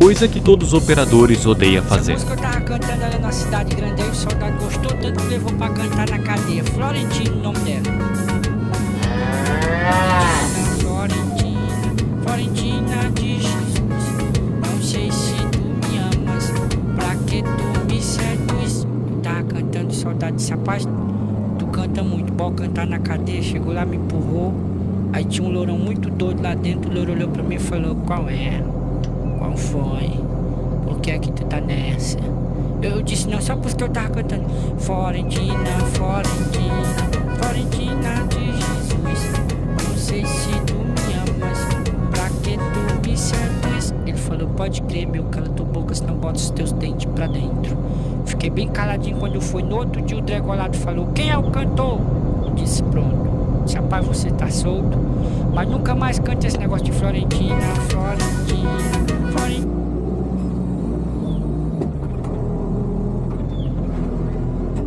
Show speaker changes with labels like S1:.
S1: coisa que todos os operadores odeiam fazer.
S2: Essa música eu tava cantando ela na cidade grande, aí o soldado gostou tanto que levou pra cantar na cadeia. Florentino, o nome dela. Florentina de Jesus, não sei se tu me amas, pra que tu me seduz. Eu tava cantando, o soldado disse, rapaz, tu canta muito, bom cantar na cadeia. Chegou lá, me empurrou, aí tinha um lourão muito doido lá dentro. O louro olhou pra mim e falou, qual é? Qual foi? Por que é que tu tá nessa? Eu disse, não, só porque eu tava cantando Florentina, Florentina, Florentina de Jesus, não sei se tu me amas, pra que tu me seduz. Ele falou, pode crer, meu, cala tua boca, senão bota os teus dentes pra dentro. Fiquei bem caladinho. Quando foi no outro dia, o dregolado falou, quem é o cantor? Eu disse, pronto. Disse, rapaz, você tá solto, mas nunca mais cante esse negócio de Florentina, Florentina.